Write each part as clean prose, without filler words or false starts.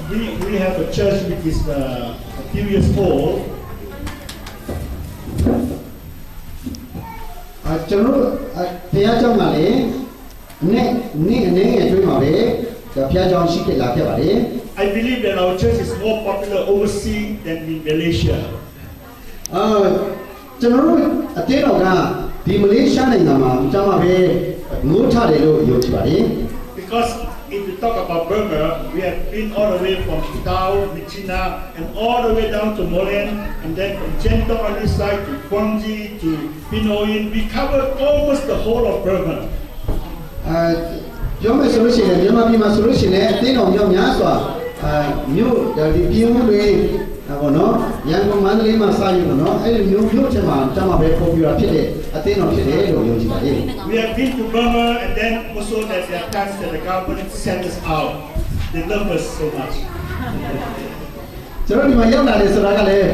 we have a church which is a few years old. ကျွန်တော်ဘုရားကျောင်းကလည်းနေ့အနေနဲ့တွေ့မှာပဲဘုရားကျောင်းရှိခဲ့လာခဲ့ပါတယ် I believe that our church is more popular overseas than in Malaysia. ကျွန်တော်တို့အတင်းတော်ကဒီမလေးရှားနိုင်ငံမှာကျောင်းမှာပဲငိုးထားတယ်လို့ယုံကြည်ပါတယ် Because if we talk about Burma, we have been all the way from Tao, Vichina, and all the way down to Molen, and then from Jentong on this side to Guangxi to Pinoyin. We covered almost the whole of Burma. ပြောမယ်ဆိုလို့ရှိရင်မြန်မာပြည်မှာဆိုလို့ရှိရင်အတင်းတော်မြောက်များစွာမြို့ဒီပြည်ဦးတွေဘောနော်ရန်ကုန်မန္တလေးမှာစရည်ဘောနော်အဲ့ဒီမြို့ချက်မှာကျောင်းမှာပဲပေါ်ပြတာဖြစ်တဲ့အတင်းတော်ဖြစ်တယ်လို့ယုံကြည်ပါတယ် We have been to Burma and then also that there are times that the government sent us out. They love us so much. ကျွန်တော်ဒီမှာရောက်လာတယ်ဆိုတာကလည်း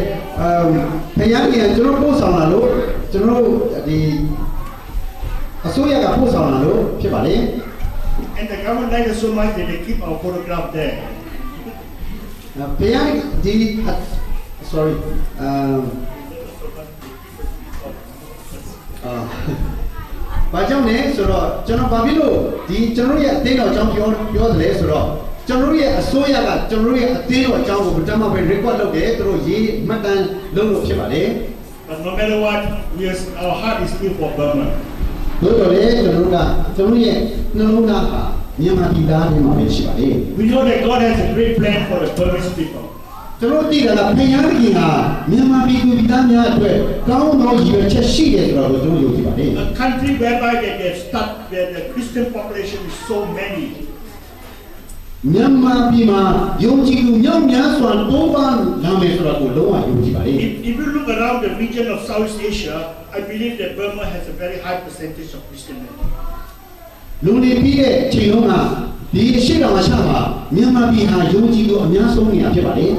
ဖယားကြီးကကျွန်တော်ပို့ဆောင်လာလို့ကျွန်တော်ဒီအစိုးရကပို့ဆောင်လာလို့ဖြစ်ပါလေ And the government likes us so much that they keep our photograph there. ဖယားဒီ sorry ဘာကြောင့်လဲဆိုတော့ကျွန်တော်ဘာဖြစ်လို့ဒီကျွန်တော်ရဲ့အတင်းတော်အကြောင်းပြောတယ်လဲဆိုတော့ကျွန်တော်ရဲ့အစိုးရကကျွန်တော်ရဲ့အတင်းတော်အကြောင်းကိုတမပဲ record လုပ်တယ်သူတို့ရေးမှတ်တမ်းလုပ်လို့ဖြစ်ပါလေ But no matter what, our heart is still for Burma. တို့တော်လေကျွန်တော်ရဲ့နှလုံးသားဟာမြန်မာပြည်သားတွေမှာပဲရှိပါလေ We know that God has a great plan for the Burmese people. ကျွန်တော်သိတယ်ကဖယားကြီးကမြန်မာပြည်သူပြည်သားများအတွက်ကောင်းသောရည်ရွယ်ချက်ရှိတယ်ဆိုတော့ကျွန်တော်ယုံကြည်ပါတယ် A country whereby they have stuck where the Christian population is so many. မြန်မာပြည်မှာယုံကြည်သူမြောက်များစွာတိုးပါလာမယ်ဆိုတော့ကိုလုံးဝယုံကြည်ပါတယ် If you look around the region of Southeast Asia, I believe that Burma has a very high percentage of Christianity. လူနေပြီးတဲ့ချိန်လုံးကဒီအရှိတော်မှာရှာမှာမြန်မာပြည်ဟာယုံကြည်သူအများဆုံးနေရာဖြစ်ပါတယ်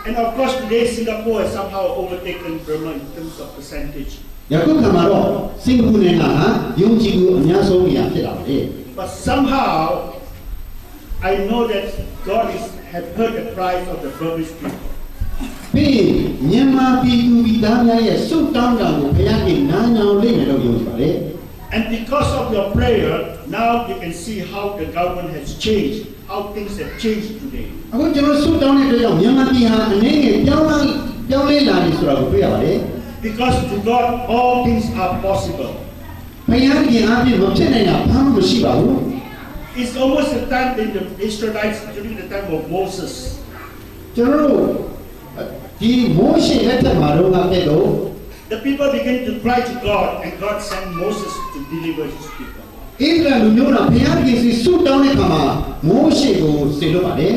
And of course today Singapore has somehow overtaken Burma in terms of percentage. ယခုခါမှာတော့စင်ကာပူနိုင်ငံဟာယုံကြည်သူအများဆုံးနေရာဖြစ်လာပါတယ် But somehow I know that God has heard the cries of the Burmese people. ပြီးမြန်မာပြည်သူပြည်သားများရဲ့ဆုတောင်းတာကိုဘုရားရှင်နားညောင်းလိမ့်မယ်လို့ယုံကြည်ပါတယ် And because of your prayer, now you can see how the government has changed, how things have changed today. အခုကျွန်တော်ဆုတောင်းတဲ့အတွက်ကြောင့်မြန်မာပြည်ဟာအနေငယ်ပြောင်းလဲလာပြီဆိုတာကိုတွေ့ရပါတယ် Because to God all things are possible. ဘုရားရှင်အားဖြင့်မဖြစ်နိုင်တာဘာမှမရှိပါဘူး It's almost the time in the Israelites during the time of Moses. ကျွန်တော်တို့ဒီမိုးရှင်လက်ထက်မှာတော့ခဲ့တော့ The people began to cry to God, and God sent Moses to deliver his people. ဣသရေလလူမျိုးကဘုရားရှင်စီဆုတောင်းတဲ့အခါမှာမိုးရှင်ကိုစေလွှတ်ပါတယ်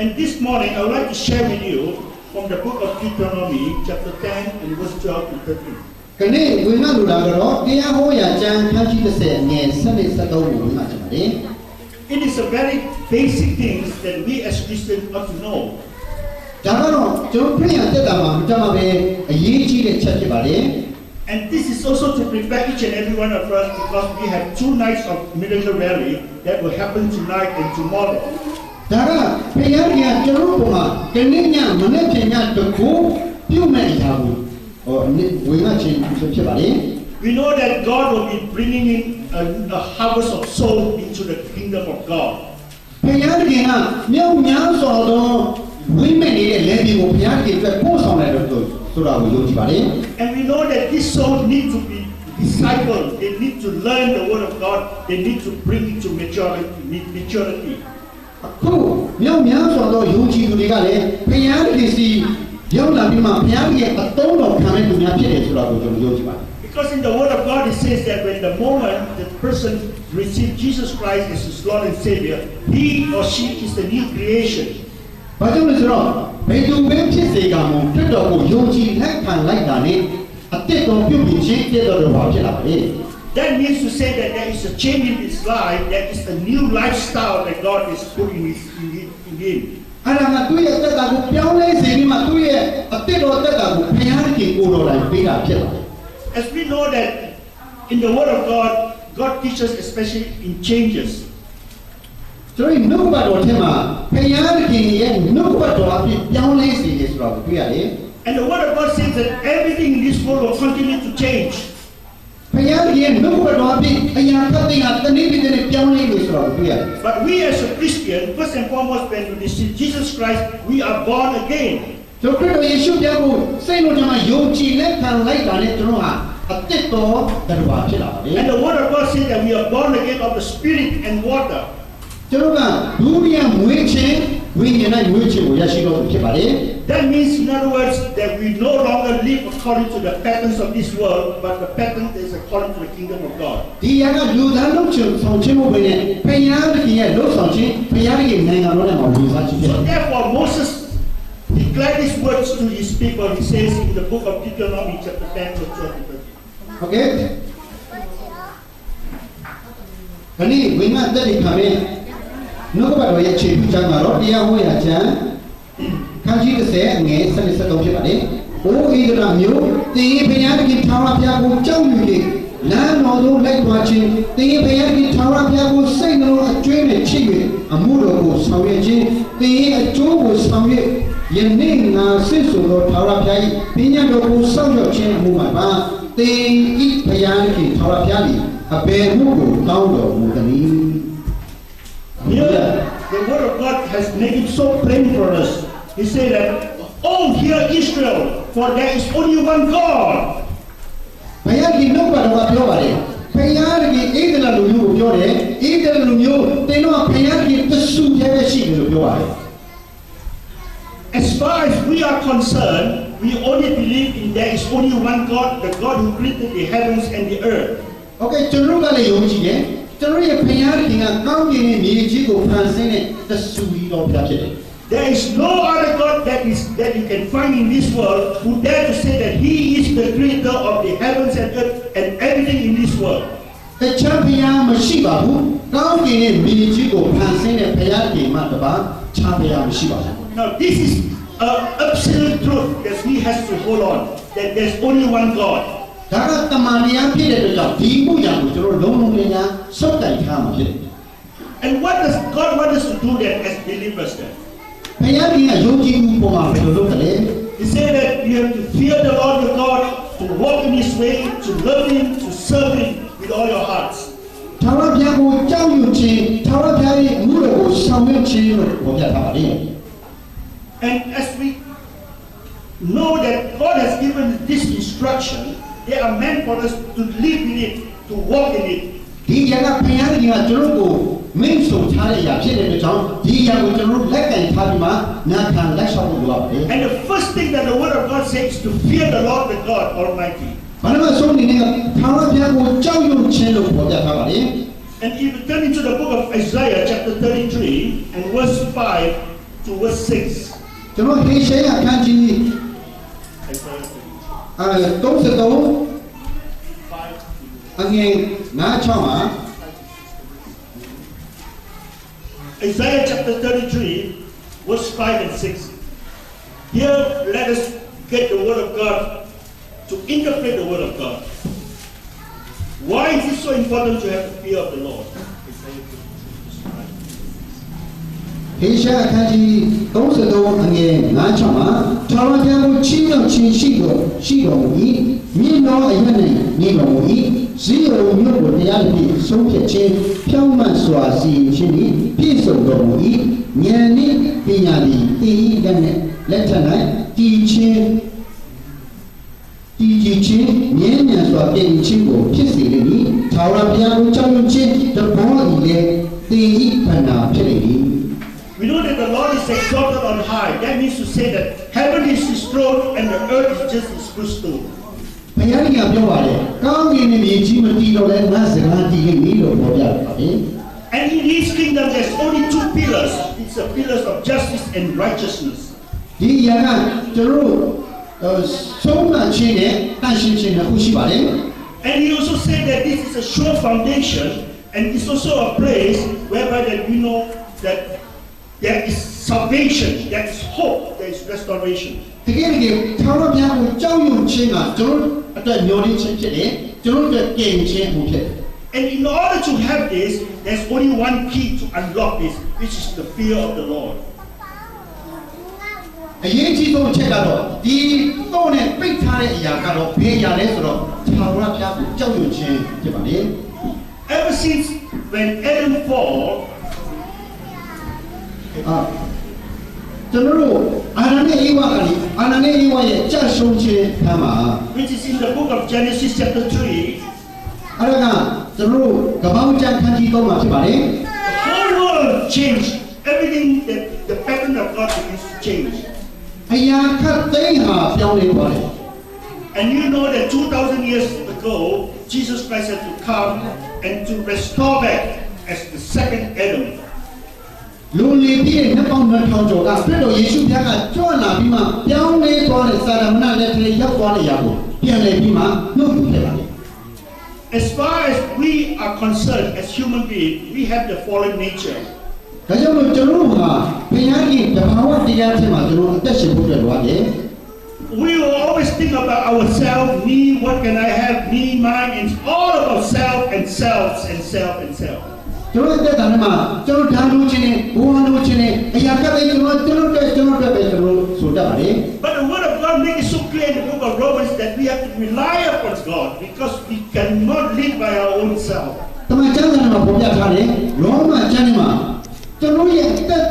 And this morning I would like to share with you from the book of Deuteronomy, chapter 10, and verse 12 to 13. ခဏဝင်လာလို့လာတော့တရားဟောရာကျမ်းခန်းကြီး30ငယ်7-13ကိုဝင်လာချင်ပါတယ် It is a very basic things that we as Christians ought to know. ဒါကတော့ကျွန်တော်ပြင်ရတဲ့တာမှာမတမပဲအရေးကြီးတဲ့ချက်ဖြစ်ပါတယ် And this is also to prepare each and every one of us because we have 2 nights of miracle rally that will happen tonight and tomorrow. ဒါကဘုရားရှင်ကျွန်တော်တို့မှာကနေ့ညမနေ့ဖြန်ညတကူပြုမဲ့အရာကိုဝင်လာခြင်းဖြစ်ပါတယ် We know that God will be bringing in a harvest of souls into the kingdom of God. ဘုရားရှင်ကမြောက်များစွာသောဝိမက်နေတဲ့လက်ဒီကိုဘုရားရှင်အတွက်ပို့ဆောင်တယ်လို့ဆိုတာကိုယုံကြည်ပါတယ် And we know that these souls need to be discipled. They need to learn the word of God. They need to bring it to maturity. အခုမြောက်များစွာသောယုံကြည်သူတွေကလည်းဘုရားရှင်စီရောက်လာပြီးမှဘုရားရဲ့အသုံးတော်ခံတဲ့သူများဖြစ်တယ်ဆိုတာကိုကျွန်တော်ယုံကြည်ပါတယ် Because in the word of God it says that when the moment the person receives Jesus Christ as his Lord and Savior, he or she is the new creation. ဘာကြောင့်လဲဆိုတော့ဘယ်သူပဲဖြစ်စေကမူတတ်တော်ကိုယုံကြည်လက်ခံလိုက်တာနဲ့အသက်တော်ပြုပြင်ခြင်းတည်တော်ဘာဖြစ်လာပါလဲ That means to say that there is a change in his life. There is a new lifestyle that God is putting in him. အဲ့ဒါကသူ့ရဲ့အသက်တာကိုပြောင်းလဲစေပြီးမှသူ့ရဲ့အသက်တော်အသက်တာကိုဘုရားရှင်ကိုယ်တော်တိုင်ပေးတာဖြစ်လာတယ် As we know that in the word of God, God teaches especially in changes. ကျွ ကျွန်တော်နှုတ်ဘတ်တော်ထဲမှာဖခင်ရဲ့နှုတ်ဘတ်တော်အဖြစ်ပြောင်းလဲစေတယ်ဆိုတာကိုတွေ့ရတယ် And the word of God says that everything in this world will continue to change. ဖခင်ရဲ့နှုတ်ဘတ်တော်အဖြစ်အရာတစ်ခုကတနေ့တစ်နေ့ပြောင်းလဲနေဆိုတာကိုတွေ့ရတယ် But we as a Christian, first and foremost, when we receive Jesus Christ, we are born again. ကျွန်တော်ခရစ်တော်ယေရှုပြောင်းကိုစိတ်လုံးထဲမှာယုံကြည်လက်ခံလိုက်တာနဲ့ကျွန်တော်ဟာအသက်တော်တရားဖြစ်လာပါတယ် And the word of God says that we are born again of the Spirit and water. ကျွန်တော်ကဒုတိယမွေးခြင်းဝိညာဉ်နဲ့မွေးခြင်းကိုရရှိတော်သူဖြစ်ပါတယ် That means, in other words, that we no longer live according to the patterns of this world, but the pattern is according to the kingdom of God. ဒီရကလူသားလုံးချဆောင်ခြင်းမဟုတ်ဘဲနဲ့ဖခင်ရဲ့လှုပ်ဆောင်ခြင်းဖခင်ရဲ့နိုင်ငံတော်နဲ့မှာဝင်စားခြင်းဖြစ်တ So ယ် therefore, Moses declared these words to his people. He says in the book of Deuteronomy, chapter 10, verse 12 to 13. ဟုတ်ကဲ့ခဏဝိညာဉ်တက်ဒီခါမဲ့နှုတ်ကပတ်တော်ရဲ့ခြေပြုချမ်းကတော့တရားဟောရာချမ်းခန်းကြီး30ငယ်73ဖြစ်ပါတယ်။အိုးဣဒရာမျိုးတင်းရဲ့ဘုရားသခင်ထာဝရဘုရားကိုကြောက်ရွံ့၍လမ်းတော်သို့လိုက်သွားခြင်းတင်းရဲ့ဘုရားသခင်ထာဝရဘုရားကိုစိတ်နှလုံးအကျွမ်းနဲ့ချစ်၍အမှုတော်ကိုဆောင်ရွက်ခြင်းတင်းရဲ့အကျိုးကိုဆောင်ရွက်ယနေ့ငါစစ်ဆိုသောထာဝရဘုရား၏ပညာတော်ကိုစောင့်ရှောက်ခြင်းအမှုမှာပါတင်းဤဘုရားသခင်ထာဝရဘုရားသည်အဘယ်မှုကိုတောင်းတော်မူသနည်း Here, the word of God has made it so plain for us. He said that, "Oh, hear Israel, for there is only one God." ဘုရားကြီးနှုတ်ပါတော်ကပြောပါတယ်ဘုရားကြီးဣသရေလလူမျိုးကိုပြောတယ်ဣသရေလလူမျိုးတင်းတော့ဘုရားကြီးတဆူတည်းပဲရှိတယ်လို့ပြောပါတယ် As far as we are concerned, we only believe in there is only one God, the God who created the heavens and the earth. Okay ကျွန်တော်ကလည်းယုံကြည်တယ်ကျွန်တော်ရဲ့ဘုရားကြီးကကောင်းကင်နဲ့မြေကြီးကိုဖန်ဆင်းတဲ့တဆူကြီးတော်ဘုရားဖြစ်တယ် There is no other God that you can find in this world who dare to say that He is the creator of the heavens and earth and everything in this world. တခြားဘုရားမရှိပါဘူးကောင်းကင်နဲ့မြေကြီးကိုဖန်ဆင်းတဲ့ဘုရားကြီးမှတပါးခြားဘုရားမရှိပါဘူး Now this is an absolute truth that we have to hold on, that there's only one God. ဒါကတမန်တရားဖြစ်တဲ့အတွက်ကြောင့်ဒီမှုရာကိုကျွန်တော်လုံးလုံးလင်းလင်းစုပ်တိုင်ထားမှာဖြစ်တယ် And what does God want us to do then as believers then? ဘုရားကြီးကယုံကြည်မှုပေါ်မှာဘယ်လိုလုပ်ကြလဲ He said that you have to fear the Lord your God, to walk in His way, to love Him, to serve Him with all your hearts. ထာဝရဘုရားကိုကြောက်ရွံ့ခြင်းထာဝရဘုရားရဲ့အမှုတော်ကိုဆောင်ရွက်ခြင်းလို့ပြောပြထားပါတယ် And as we know that God has given this instruction, they are meant for us to live in it, to walk in it. ဒီရကဘုရားကြီးကကျွန်တော်ကိုမင်းဆိုထားတဲ့အရာဖြစ်တဲ့အတွက်ကြောင့်ဒီအရာကိုကျွန်တော်လက်ကင်ထားပြီးမှနာခံလက်ဆောင်လုပ်ရပါတယ် And the first thing that the Word of God says is to fear the Lord, the God Almighty. ဘာလို့လဲဆိုတော့ဒီနေ့ထာဝရဘုရားကိုကြောက်ရွံ့ခြင်းလို့ပြောပြထားပါတယ် And if you turn into the book of Isaiah, chapter 33, and verse 5 to verse 6. ကျွန်တော်ဟေရှာယအခန်းကြီး Isaiah 33 5 အငယ်9-6မှာ Isaiah chapter 33, verse 5 and 6. Here, let us get the Word of God to interpret the Word of God. Why is it so important to have the fear of the Lord? ဟေရှာယအခန်းကြီး33အငယ်9-6မှာထာဝရဘုရားကိုချီးမြှောက်ခြင်းရှိတော်မူ၏မြင့်သောအရနှင့်မြင့်တော်မူ၏ဇီးရုံမြို့ကိုတရားဖြင့်ဆုံးဖြတ်ခြင်းဖြောင့်မတ်စွာစီရင်ခြင်း၏ပြည့်စုံတော်မူ၏ဉာဏ်နှင့်ပညာသည်တည်၏လက်ထက်၌တည်ခြင်းမြဲမြံစွာပြည့်ခြင်းကိုဖြစ်စေလိမ့်မည်ထာဝရဘုရားကိုကြောက်ရွံ့ခြင်းတဘောဤလည်းတည်၏ဖဏာဖြစ်လိမ့်မည် We know that the Lord is exalted on high. That means to say that heaven is His throne and the earth is just His footstool. ဘုရားကြီးကပြောပါတယ်ကောင်းကင်နဲ့မြေကြီးမတည်တော့လဲငါစကားတည်လိမ့်မည်လို့ပြောပြပါတယ် And in His kingdom there's only two pillars. It's the pillars of justice and righteousness. ဒီအရာကကျွန်တော်ဆုံးမခြင်းနဲ့တန်ရှင်းခြင်းနှစ်ခုရှိပါတယ် And He also said that this is a sure foundation and it's also a place whereby that we know that there is salvation, there is hope, there is restoration. တကယ်ထာဝရဘုရားကိုကြောက်ရွံ့ခြင်းကကျွန်တော်အတွက်ညှော်ရင်းခြင်းဖြစ်တယ်ကျွန်တော်တို့ကကယ်ခြင်းမှုဖြစ်တယ် And in order to have this, there's only one key to unlock this, which is the fear of the Lord. အရေးကြီးဆုံးအချက်ကတော့ဒီတော့နဲ့ပိတ်ထားတဲ့အရာကတော့ဘယ်အရာလဲဆိုတော့ထာဝရဘုရားကိုကြောက်ရွံ့ခြင်းဖြစ်ပါလေ Ever since when Adam fall, ကျွန်တော်တို့အာရနဲ့ဧဝကနေအာရနဲ့ဧဝရဲ့ကြာရှုံးခြင်းထားမှာ which is in the book of Genesis chapter 3, အဲ့ဒါကကျွန်တော်တို့ကမ္ဘာ့ကျမ်းခန်းကြီး3မှာဖြစ်ပါလေ the whole world changed. Everything, the pattern of God begins to change. အရာခတ်သိမ်းဟာပြောင်းလဲသွားတယ် And you know that 2,000 years ago, Jesus Christ had to come and to restore back as the second Adam. လူလီပြည့်နှစ်ပေါင်း2000ကျော်ကပြည့်တော်ယေရှုဘုရားကကြွလာပြီးမှပြောင်းလဲသွားတဲ့စာရမဏလက်ထဲရောက်သွားတဲ့ຢာကိုပြန်လည်ပြီးမှနှုတ်ယူခဲ့ပါတယ် As far as we are concerned as human beings, we have the fallen nature. ဒါကြောင့်မို့ကျွန်တော်တို့ဟာဘုရားရဲ့တဘာဝတရားထဲမှာကျွန်တော်အသက်ရှင်ဖို့အတွက်လိုအပ်တယ် We will always think about ourselves, me, what can I have, me, mine, and it's all about self and selves and self and self. ကျွန်တော်တက်တာမှာကျွန်တော်ဓာတ်လို့ခြင်းနဲ့ဘဝလို့ခြင်းနဲ့အရာကတည်းကကျွန်တော်ပဲကျွန်တော်ဆိုတတ်ပါတယ် But the word of God makes it so clear in the book of Romans that we have to rely upon God because we cannot live by our own self. တမန်ကျမ်းစာမှာပေါ်ပြထားတယ်လောမကျမ်းမှာကျွန်တော်ရဲ့အသက်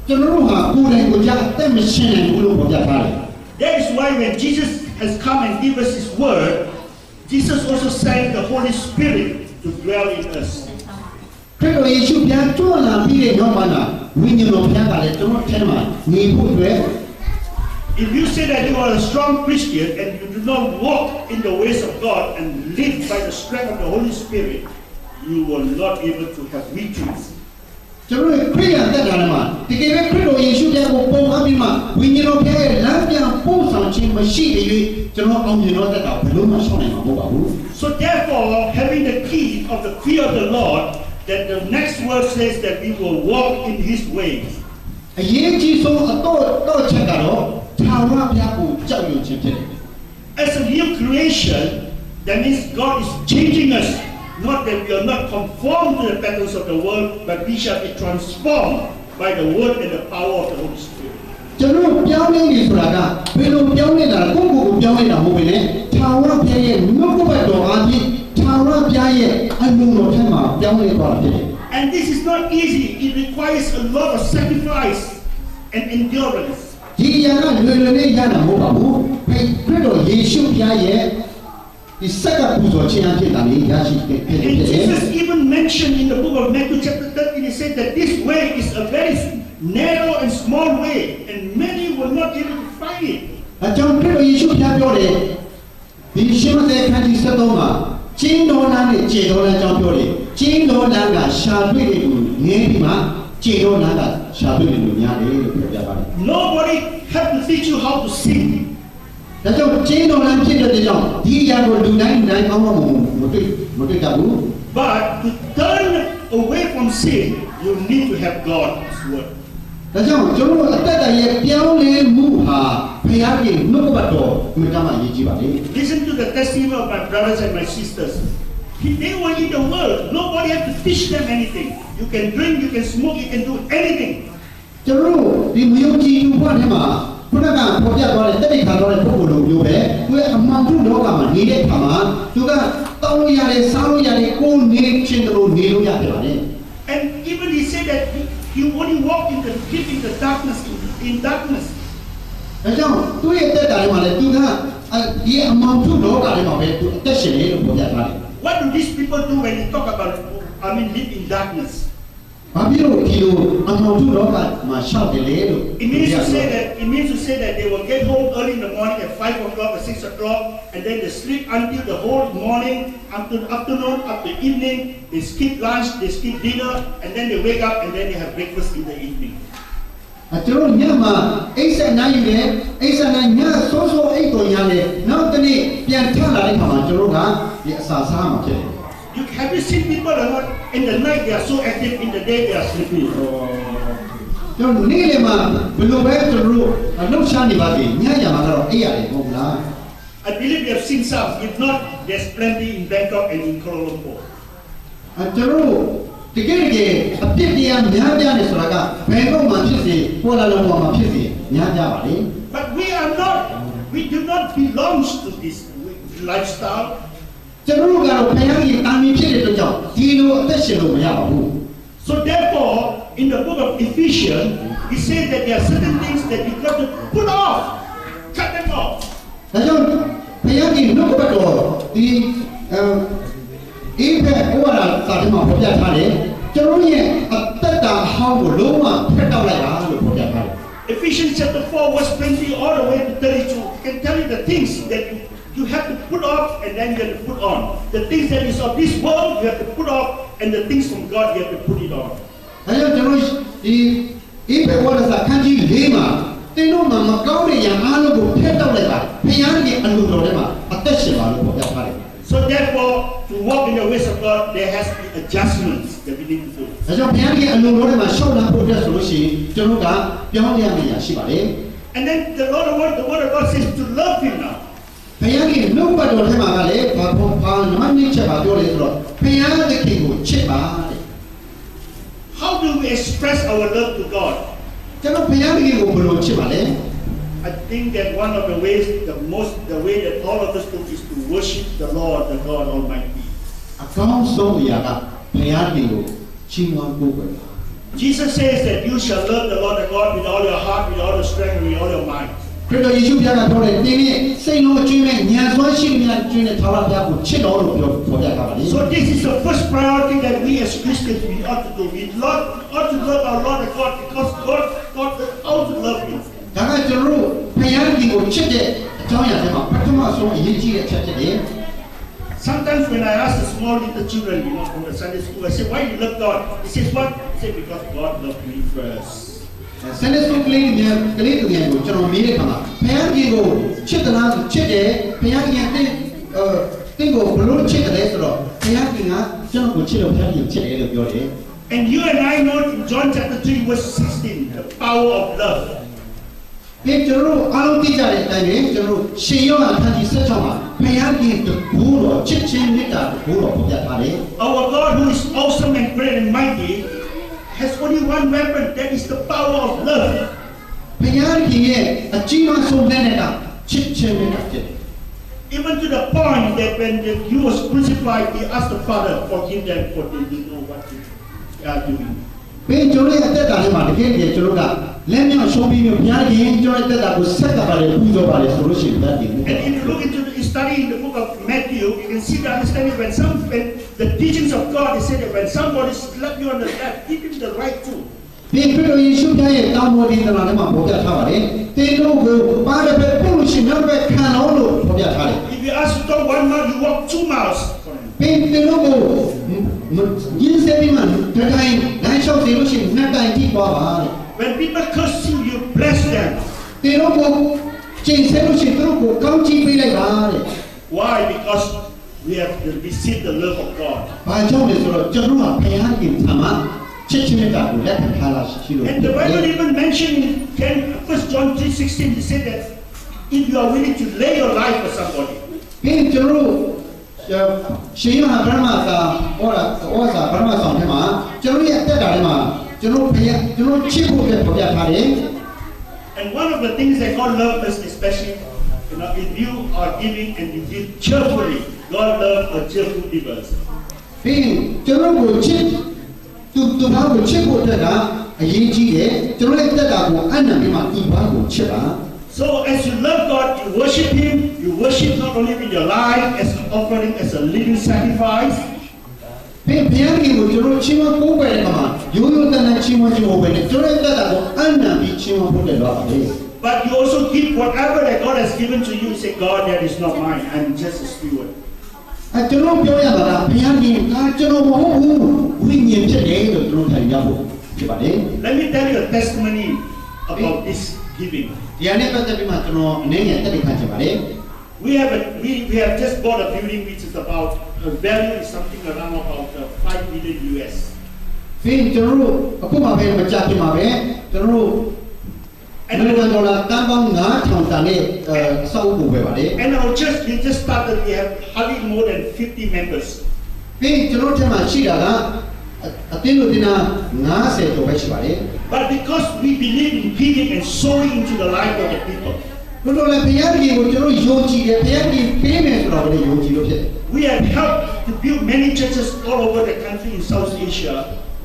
ကျွန်တော်တို့ဟာကိုယ်တိုင်ကိုယ်ကြအသက်မရှင်နိုင်ဘူးလို့ပေါ်ပြထားတယ် That is why when Jesus has come and given us His word, Jesus also sent the Holy Spirit to dwell in us. ခရစ်တော်ယေရှုပြန်ကြွလာပြီးတဲ့နောက်မှာဝိညာဉ်တော်ဘုရားကလည်းကျွန်တော်ထဲမှာနေဖို့အတွက် If you say that you are a strong Christian and you do not walk in the ways of God and live by the strength of the Holy Spirit, you will not be able to have victories. ကျွန်တော်ခရစ်ယာန်တက်တာမှာတကယ်ပဲခရစ်တော်ယေရှုဘုရားကိုပုံအပ်ပြီးမှဝိညာဉ်တော်ဘုရားရဲ့လမ်းပြန်ပို့ဆောင်ခြင်းမရှိတဲ့၍ကျွန်တော်အောင်မြင်တော့တက်တာဘယ်လိုမှရှောင်နိုင်မှာမဟုတ်ပါဘူး So therefore, having the key of the fear of the Lord, that the next word says that we will walk in His ways. အရေးကြီးဆုံးအတော့ချက်ကတော့ထာဝရဘုရားကိုကြောက်ရွံ့ခြင်းဖြစ်တယ် As a new creation, that means God is changing us. Not that we are not conformed to the patterns of the world, but we shall be transformed by the word and the power of the Holy Spirit. ကျွန်တော်ပြောင်းလဲနေဆိုတာကဘယ်လိုပြောင်းလဲတာလဲကိုယ့်ကိုယ်ကိုပြောင်းလဲတာမဟုတ်ဘဲနဲ့ထာဝရဘုရားရဲ့နှုတ်ကပတ်တော်အားဖြင့်ထာဝရဘုရားရဲ့အမှုတော်ထဲမှာပြောင်းလဲသွားတာဖြစ်တယ် And this is not easy. It requires a lot of sacrifice and endurance. ဒီအရာကလွယ်လွယ်နဲ့ရတာမဟုတ်ပါဘူးခရစ်တော်ယေရှုဘုရားရဲ့ဒီစက္ကပူဇော်ခြင်းအဖြစ်တာလေးရရှိခဲ့ဖြစ်တယ် And Jesus even mentioned in the book of Matthew chapter 13, He said that this way is a very narrow and small way, and many will not be able to find it. အကြောင်းခရစ်တော်ယေရှုဘုရားပြောတယ်ဒီရှင်းတဲ့ခန်းကြီး73မှာကျင်းတော်လမ်းနဲ့ကျေတော်လမ်းအကြောင်းပြောတယ်ကျင်းတော်လမ်းကရှာတွေ့တဲ့လူငယ်ပြီးမှကျေတော်လမ်းကရှာတွေ့တဲ့လူများတယ်လို့ပြောပြပါတယ် Nobody have to teach you how to sing. ဒါကြောင့်ကျင်းတော်လမ်းဖြစ်တဲ့ကြောင့်ဒီအရာကိုလူတိုင်းကောင်းကောင်းမတွေ့တတ်ဘူး But to turn away from sin, you need to have God's word. ဒါကြောင့်ကျွန်တော်အသက်တာရဲ့ပြောင်းလဲမှုဟာဘုရားရဲ့နှုတ်ကပတ်တော်မြတ်တာမှအရေးကြီးပါလေ Listen to the testimony of my brothers and my sisters. They were in the world. Nobody had to teach them anything. You can drink, you can smoke, you can do anything. ကျွန်တော်ဒီမယုံကြည်သူဘဝထဲမှာခုနကပေါ်ပြသွားတဲ့တတိခါသွားတဲ့ပုဂ္ဂိုလ်လိုမျိုးပဲသူရဲ့အမှန်တုလောကမှာနေတဲ့အခါမှာသူကတောင်းလို့ရတယ်စားလို့ရတယ်ကိုယ်နေချင်းတို့နေလို့ရတယ်ပါလေ And even he said that he only walked in the darkness, in darkness. ဒါကြောင့်သူရဲ့တက်တာတွေမှာလည်းသူကဒီအမှန်တုလောကထဲမှာပဲသူအသက်ရှင်နေလို့ပေါ်ပြထားတယ် What do these people do when they talk about, live in darkness? ဘာဖြစ်လို့ဒီလိုအမှန်တုလောကမှာရှောက်တယ်လေလို့ It means to say that they will get home early in the morning at 5 o'clock or 6 o'clock, and then they sleep until the whole morning, until afternoon, up to evening. They skip lunch, they skip dinner, and then they wake up and then they have breakfast in the evening. ကျွန်တော်ညမှာအိတ်ဆက်နိုင်ယူတယ်အိတ်ဆက်နိုင်ညစောစောအိတ်တော်ရတယ်နောက်တနေ့ပြန်ထလာတဲ့ခါမှာကျွန်တော်ကဒီအစာစားမှာဖြစ်တယ် Have you seen people or not? In the night they are so active, in the day they are sleeping. ကျွန်တော်နေ့လေမှာဘယ်လိုပဲကျွန်တော်လှုပ်ရှားနေပါစေညညမှာတော့အိတ်ရတယ်မဟုတ်လား I believe you have seen some. If not, there's plenty in Bangkok and in Kuala Lumpur. ကျွန်တော်တို့တကယ်အပြစ်တရားများပြားနေဆိုတာကဘယ်တော့မှဖြစ်စေပေါ်လာလုံးမှာဖြစ်စေများပြားပါလေ But we do not belong to this lifestyle. ကျွန်တော်တို့ကတော့ဘုရားရဲ့တာမန်ဖြစ်တဲ့အတွက်ကြောင့်ဒီလိုအသက်ရှင်လို့မရပါဘူး So therefore, in the book of Ephesians, he says that there are certain things that you got to put off, cut them off. ဒါကြောင့်ဘုရားရဲ့နှုတ်ကပတ်တော်ဒီအေးဖက်ဟောတာစာထဲမှာဖော်ပြထားတယ်ကျွန်တော်ရဲ့အသက်တာဟောင်းကိုလုံးဝဖက်တောက်လိုက်တာလို့ဖော်ပြထားတယ် Ephesians chapter 4 verse 20 all the way to 32 can tell you the things that you have to put off and then you have to put on. The things that is of this world you have to put off and the things from God you have to put it on. ဒါကြောင့်ကျွန်တော်ဒီအေးဖက်ဟောတာစာခန်းကြီး၄မှာတင်းတို့မှာမကောင်းတဲ့ຢာအားလုံးကိုဖက်တောက်လိုက်တာဘုရားရဲ့အလိုတော်ထဲမှာအသက်ရှင်ပါလို့ဖော်ပြထားတယ် So therefore, to walk in the ways of God, there has to be adjustments that we need to do. ဒါကြောင့်ဘုရားရဲ့အလိုတော်ထဲမှာရှောက်လာဖို့အတွက်ဆိုလို့ရှိရင်ကျွန်တော်ကပြောင်းလဲရမယ့်ရာရှိပါတယ် And then the word of God says to love Him now. ဘုရားရဲ့နှုတ်ပတ်တော်ထဲမှာကလည်းဘာနမနိချက်ပါပြောလဲဆိုတော့ဘုရားသခင်ကိုချစ်ပါတဲ့ How do we express our love to God? ကျွန်တော်ဘုရားသခင်ကိုဘယ်လိုချစ်ပါလဲ I think that one of the ways, the way that all of us do is to worship the Lord, the God Almighty. အကောင်းဆုံးအရာကဘုရားသခင်ကိုချီးမွမ်းကိုးကွယ်ပါ Jesus says that you shall love the Lord, the God with all your heart, with all your strength, with all your mind. ခရစ်တော်ယေရှုဘုရားကပြောတယ်တင်းရဲ့စိတ်လုံးအကျွင်းမဲ့ဉာဏ်စွမ်းရှိမြတ်ကျွင်းတဲ့ထာဝရဘုရားကိုချစ်တော်လို့ပြောဖော်ပြထားပါလေ So this is the first priority that we as Christians we ought to do. We ought to love our Lord, the God, because God ought to love Him. ဒါကကျွန်တော်တို့ဘုရားသခင်ကိုချစ်တဲ့အကြောင်းအရာတွေမှာပထမဆုံးအရေးကြီးတဲ့အချက်ဖြစ်တယ် Sometimes when I ask the small little children, from the Sunday school, I say, why do you love God? He says, what? He said, because God loved me first. ဆယ်နှစ်ဆုံးကလေးသူငယ်ကိုကျွန်တော်မေးတဲ့အခါမှာဘုရားသခင်ကိုချစ်သလားချစ်တယ်ဘုရားသခင်တင်းကိုဘလို့ချစ်တယ်ဆိုတော့ဘုရားသခင်ကကျွန်တော်ကိုချစ်လို့ဘုရားသခင်ချစ်တယ်လို့ပြောတယ် And you and I know in John chapter 3 verse 16, the power of love. ဒီကျွန်တော်အားလုံးသိကြတဲ့အတိုင်းပဲကျွန်တော်ရှင်ယောဟန်ခန်းကြီး16မှာဘုရားသခင်တကူတော်ချစ်ခြင်းမေတ္တာတကူတော်ပြပြထားတယ် Our God who is awesome and great and mighty has only one weapon, that is the power of love. ဘုရားသခင်ရဲ့အကြီးမားဆုံးလက်နဲ့ကချစ်ခြင်းမေတ္တာဖြစ်တယ် Even to the point that when he was crucified, he asked the Father, forgive them for they didn't know what they are doing. ဘယ်ကျွန်တော်ရဲ့အသက်တာထဲမှာတကယ်ကျွန်တော်ကလက်မြောက်ရှုံးပြီးဘုရားသခင်ကျွန်တော်ရဲ့အသက်တာကိုဆက်ကပ်ပါတယ်ပူဇော်ပါတယ်ဆိုလို့ရှိရင်ဘုရားသခင် And if you look into the study in the book of Matthew, you can see the understanding when the teachings of God is said that when somebody slaps you on the left, give him the right too. ဒီခရစ်တော်ယေရှုရဲ့တောင်းပေါ်ဒီသနာထဲမှာပေါ်ပြထားပါတယ်တင်းတို့ကိုပါတဲ့ဘက်ပို့လို့ရှိရင်နောက်ဘက်ခံအောင်လို့ပေါ်ပြထားတယ် If you ask to talk 1 mile, you walk 2 miles. တင်းတို့ကိုရင်းစဲပြီးမှတတိုင်းလမ်းလျှောက်တယ်လို့ရှိရင်နှစ်တိုင်းကြည့်သွားပါတဲ့ When people curse you, you bless them. တင်းတို့ကိုကျင့်ဆဲလို့ရှိရင်သူတို့ကိုကောင်းချီးပေးလိုက်ပါတဲ့ Why? Because we have received the love of God. ဘာကြောင့်လဲဆိုတော့ကျွန်တော်ကဘုရားခင်ထံမှာချစ်ခြင်းမေတ္တာကိုလက်ခံထားလာရှိလို့ And the Bible even mentioned in 1 John 3:16, he said that if you are willing to lay your life for somebody, ပြီးကျွန်တော်ရှင်ယောဟန်ဗြဟ္မစာဟောစာဗြဟ္မဆောင်ထဲမှာကျွန်တော်ရဲ့အသက်တာထဲမှာကျွန်တော်ဘုရားကျွန်တော်ချစ်ဖို့အတွက်ပေါ်ပြထားတယ် and one of the things that God loves us, especially, if you are giving and you give cheerfully, God loves a cheerful givers. ပြီးကျွန်တော်ကိုချစ်သူဘာကိုချစ်ဖို့အတွက်ကအရေးကြီးတယ်ကျွန်တော်ရဲ့အသက်တာကိုအနံ့ပြီးမှသူဘာကိုချစ်ပါ So as you love God, you worship Him. You worship not only with your life as an offering, as a living sacrifice. ဘုရားခင်ကိုကျွန်တော်ချီးမွမ်းကိုးကွယ်တဲ့အခါမှာရိုးရိုးတန်တန်ချီးမွမ်းခြင်းကိုပဲနဲ့ကျွန်တော်ရဲ့သက်တာကိုအနံ့ပြီးချီးမွမ်းဖို့တက်တော့ပါလေ But you also give whatever that God has given to you. You say, God, that is not mine. I'm just a steward. ကျွန်တော်ပြောရတာကဘုရားခင်ကကျွန်တော်မဟုတ်ဘူးဝိညာဉ်ဖြစ်တယ်လို့ကျွန်တော်ထိုင်ရဖို့ဖြစ်ပါတယ် Let me tell you a testimony about this giving. ဒီအနေနဲ့ပတ်သက်ပြီးမှကျွန်တော်အနေနဲ့တက်တည်ခံချင်ပါတယ် We have just bought a building which is about value is something around about 5 million US. ပြီးကျွန်တော်တို့အခုမှပဲမကြခင်ပါပဲကျွန်တော်တို့အမေရိကန်ဒေါ်လာတန်ပေါင်း9000တန်နဲ့အဆောက်အဦကိုပဲပါတယ် And our church we just started. We have hardly more than 50 members. ဘ ပြီးကျွန်တော်ထက်မှရှိတာကအတင်းလို့တင်တာ90ကျော်ပဲရှိပါတယ် But because we believe in giving and sowing into the life of the people, ဘယ်လိုလဲဘုရားကြီးကိုကျွန်တော်ယုံကြည်တယ်ဘုရားကြီးပေးမယ်ဆိုတော့လည်းယုံကြည်လို့ဖြစ်တယ် we have helped to build many churches all over the country in South Asia.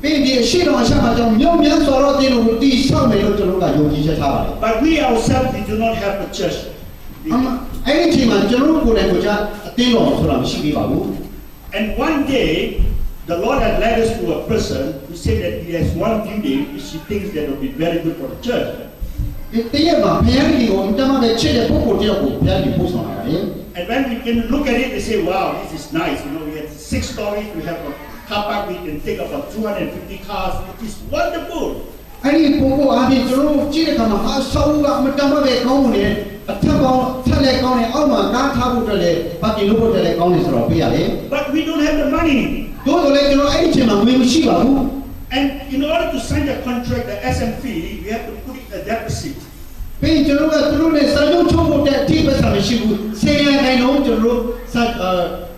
ပြီးဒီရှိတော်အချက်မှာကျွန်တော်မြောက်များစွာတော့တင်းလို့တီးဆောက်မယ်လို့ကျွန်တော်ကယုံကြည်ချက်ထားပါတယ် But we ourselves, we do not have a church. အဲ့ဒီအချိန်မှာကျွန်တော်ကိုယ်တိုင်ကိုကြားအတင်းတော်ဆိုတာမရှိသေးပါဘူး And one day, the Lord had led us to a person who said that he has one building which he thinks that will be very good for the church. ဒီတရက်မှာဘုရားကြီးကိုအတမပဲချစ်တဲ့ပုဂ္ဂိုလ်တယောက်ကိုဘုရားကြီးပို့ဆောင်လာတယ် And when we can look at it, we say, wow, this is nice. You know, we have 6 stories, we have a car park, we can take about 250 cars. It is wonderful. အဲ့ဒီပုဂ္ဂိုလ်အားဖြင့်ကျွန်တော်ကြည့်တဲ့အခါမှာအဆောက်ကအတမပဲကောင်းနေအထက်ကောင်းထက်လည်းကောင်းနေအောက်မှာကားထားဖို့တက်လည်းဘာကီလို့ဖို့တက်လည်းကောင်းနေဆိုတော့ပြရတယ် But we don't have the money. တို့ဆိုလည်းကျွန်တော်အဲ့ဒီအချိန်မှာငွေမရှိပါဘူး And in order to sign the contract, the SMP, we have to put it in a deposit. ပြီးကျွန်တော်ကသူတို့နဲ့စာချုပ်ချုပ်ဖို့တဲ့အထိပ္ပစာမရှိဘူးဆေးရတိုင်းလုံးကျွန်တော်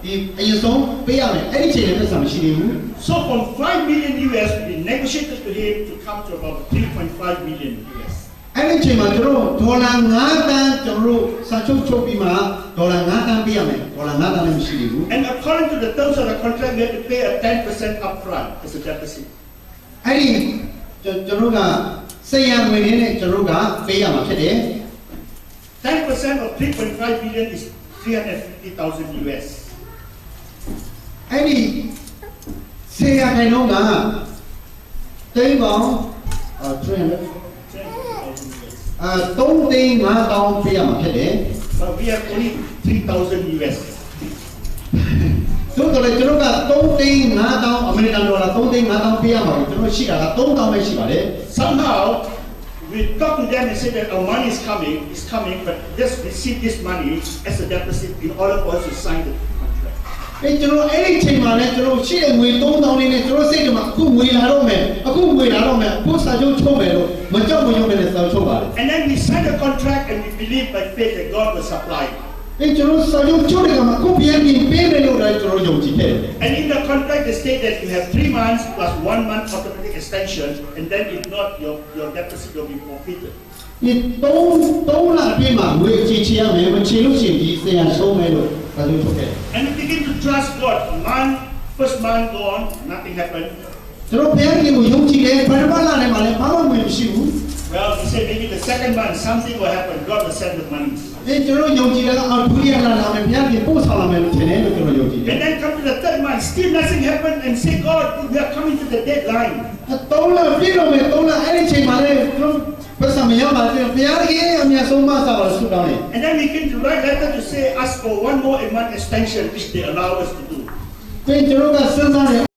ဒီအရင်ဆုံးပေးရမယ်အဲ့ဒီအချိန်နဲ့ပ္ပစာမရှိသေးဘူး So from 5 million US, we negotiated to him to come to about 3.5 million US. အဲ့ဒီအချိန်မှာကျွန်တော်ဒေါ်လာ9တန်းကျွန်တော်စာချုပ်ချုပ်ပြီးမှဒေါ်လာ9တန်းပေးရမယ်ဒေါ်လာ9တန်းလည်းမရှိသေးဘူး And according to the terms of the contract, we have to pay a 10% upfront as a deposit. အဲ့ဒီကျွန်တော်ကစေရငွေနဲ့ကျွန်တော်ကပေးရမှာဖြစ်တယ် 10% of 3.5 million is 350,000 US. အဲ့ဒီစေရတိုင်းလုံးကတိမ်ပေါင်း300 3သိန်း5000ပေးရမှာဖြစ်တယ် But we have only 3,000 US. ဆိုတော့ကျွန်တော်က3သိန်း5000အမေရိကန်ဒေါ်လာ3သိန်း5000ပေးရမှာကျွန်တော်ရှိတာက3000ပဲရှိပါတယ် Somehow, we talk to them and say that our money is coming, but just receive this money as a deposit in order for us to sign the contract. ကျွန်တော်အဲ့ဒီအချိန်မှာလည်းကျွန်တော်ရှိတဲ့ငွေ3000လေးနဲ့ကျွန်တော်စိတ်ထဲမှာအခုငွေလာတော့မယ်အခုစာချုပ်ချုပ်မယ်လို့မကြောက်မရွံ့နဲ့စာချုပ်ပါတယ် And then we sign the contract and we believe by faith that God will supply. ကျွန်တော်စာချုပ်ချုပ်တဲ့ကမှာအခုပြန်ပြီးပေးမယ်လို့လည်းကျွန်တော်ယုံကြည်ခဲ့တယ် And in the contract they state that you have 3 months plus 1 month automatic extension, and then if not, your deposit will be forfeited. ဒီ3လအတွင်းမှာငွေချေချရမယ်မချေလို့ရှိရင်ဒီဆရာဆုံးမယ်လို့စာချုပ်ချုပ်ခဲ့တယ် And we begin to trust God. First month gone, nothing happened. ကျွန်တော်ဘုရားကြီးကိုယုံကြည်တယ်ပထမလနဲ့မှလည်းဘာမှငွေမရှိဘူး Well, we say maybe the second month something will happen. God will send the money. ကျွန်တော်ယုံကြည်တယ်အော်ဒုတိယလလာမယ်ဘုရားကြီးပို့ဆောင်လာမယ်လို့ထင်တယ်လို့ကျွန်တော်ယုံကြည်တယ် And then come to the third month, still nothing happened, and say, God, we are coming to the deadline. 3လပြည့်တော့မယ်3လအဲ့ဒီချိန်မှာလည်းကျွန်တော်ပတ်စံမရပါဘူးဘုရားကြီးအမြတ်ဆုံးမဆာပါဆုတောင်းတယ် And then we came to write letter to say, ask for 1 more month extension, which they allow us to do. ကျွန်တော်ကစဉ်းစားတယ်